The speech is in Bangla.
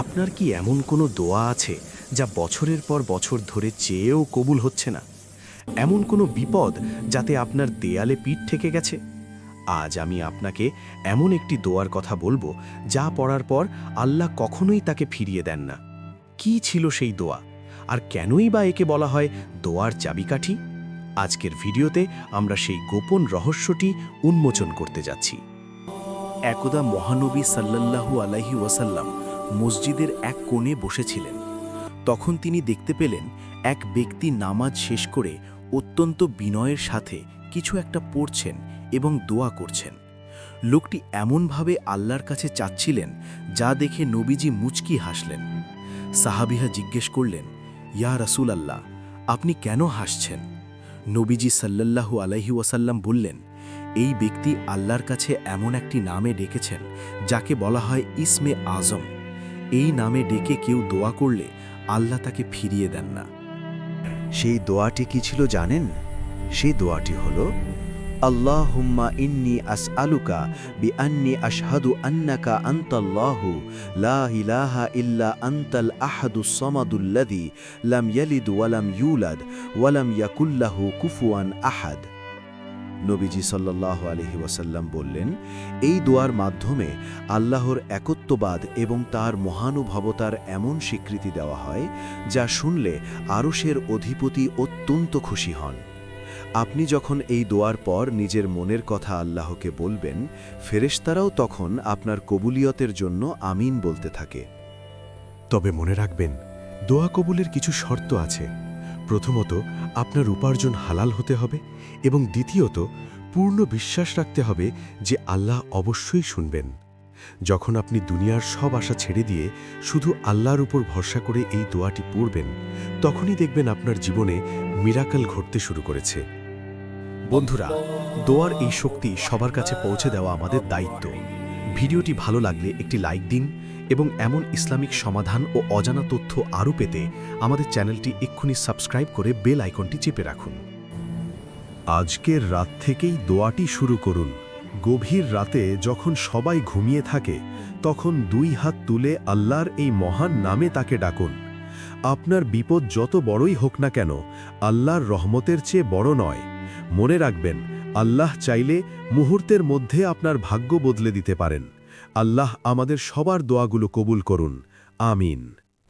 আপনার কি এমন কোনো দোয়া আছে যা বছরের পর বছর ধরে চেয়েও কবুল হচ্ছে না? এমন কোনো বিপদ যাতে আপনার দেয়ালে পিঠ ঠেকে গেছে? আজ আমি আপনাকে এমন একটি দোয়ার কথা বলবো যা পড়ার পর আল্লাহ কখনোই তাকে ফিরিয়ে দেন না। কি ছিল সেই দোয়া, আর কেনই বা একে বলা হয় দোয়ার চাবিকাঠি? আজকের ভিডিওতে আমরা সেই গোপন রহস্যটি উন্মোচন করতে যাচ্ছি। একদা মহানবী সাল্লাল্লাহু আলাইহি ওয়াসাল্লাম মসজিদের এক কোণে বসেছিলেন। তখন তিনি দেখতে পেলেন এক ব্যক্তি নামাজ শেষ করে অত্যন্ত বিনয়ের সাথে কিছু একটা পড়ছেন এবং দোয়া করছেন। লোকটি এমনভাবে আল্লাহর কাছে চাচ্ছিলেন যা দেখে নবীজি মুচকি হাসলেন। সাহাবিহা জিজ্ঞেস করলেন, ইয়া রাসূল আল্লাহ, আপনি কেন হাসছেন? নবীজি সাল্লাল্লাহু আলাইহি ওয়াসাল্লাম বললেন, এই ব্যক্তি আল্লাহর কাছে এমন একটি নামে ডেকেছেন যাকে বলা হয় ইসমে আজম। এই নামে ডেকে কেউ দোয়া করলে আল্লাহ তাকে ফিরিয়ে দেন না। সেই দোয়াটি কি ছিল জানেন? সেই দোয়াটি হলো, আল্লাহুম্মা ইন্নী আসআলুকা বিআন্নী আশহাদু আন্নাকা আনতাল্লাহু লা ইলাহা ইল্লা আনতাল আহাদুস সামাদুল্লাযী লাম ইয়ালিদ ওয়া লাম ইউলাদ ওয়া লাম ইয়াকুল লাহু কুফুয়ান আহাদ। নবীজি সাল্লাল্লাহু আলাইহি ওয়াসাল্লাম বললেন, এই দোয়ার মাধ্যমে আল্লাহর একত্ববাদ এবং তার মহানুভবতার এমন স্বীকৃতি দেওয়া হয় যা শুনলে আরশের অধিপতি অত্যন্ত খুশি হন। আপনি যখন এই দোয়ার পর নিজের মনের কথা আল্লাহকে বলবেন, ফেরেশতারাও তখন আপনার কবুলিয়তের জন্য আমিন বলতে থাকে। তবে মনে রাখবেন, দোয়া কবুলের কিছু শর্ত আছে। প্রথমত, আপনার উপার্জন হালাল হতে হবে, এবং দ্বিতীয়ত, পূর্ণ বিশ্বাস রাখতে হবে যে আল্লাহ অবশ্যই শুনবেন। যখন আপনি দুনিয়ার সব আশা ছেড়ে দিয়ে শুধু আল্লাহর উপর ভরসা করে এই দোয়াটি পড়বেন, তখনই দেখবেন আপনার জীবনে মিরাকল ঘটতে শুরু করেছে। বন্ধুরা, দোয়ার এই শক্তি সবার কাছে পৌঁছে দেওয়া আমাদের দায়িত্ব। ভিডিওটি ভালো লাগলে একটি লাইক দিন এবং এমন ইসলামিক সমাধান ও অজানা তথ্য আরও পেতে আমাদের চ্যানেলটি এক্ষুনি সাবস্ক্রাইব করে বেল আইকনটি চেপে রাখুন। আজকের রাত থেকেই দোয়াটি শুরু করুন। গভীর রাতে যখন সবাই ঘুমিয়ে থাকে, তখন দুই হাত তুলে আল্লাহর এই মহান নামে তাকে ডাকুন। আপনার বিপদ যত বড়ই হোক না কেন, আল্লাহর রহমতের চেয়ে বড় নয়। মনে রাখবেন, আল্লাহ চাইলে মুহূর্তের মধ্যে আপনার ভাগ্য বদলে দিতে পারেন। আল্লাহ আমাদের সবার দোয়াগুলো কবুল করুন। আমিন।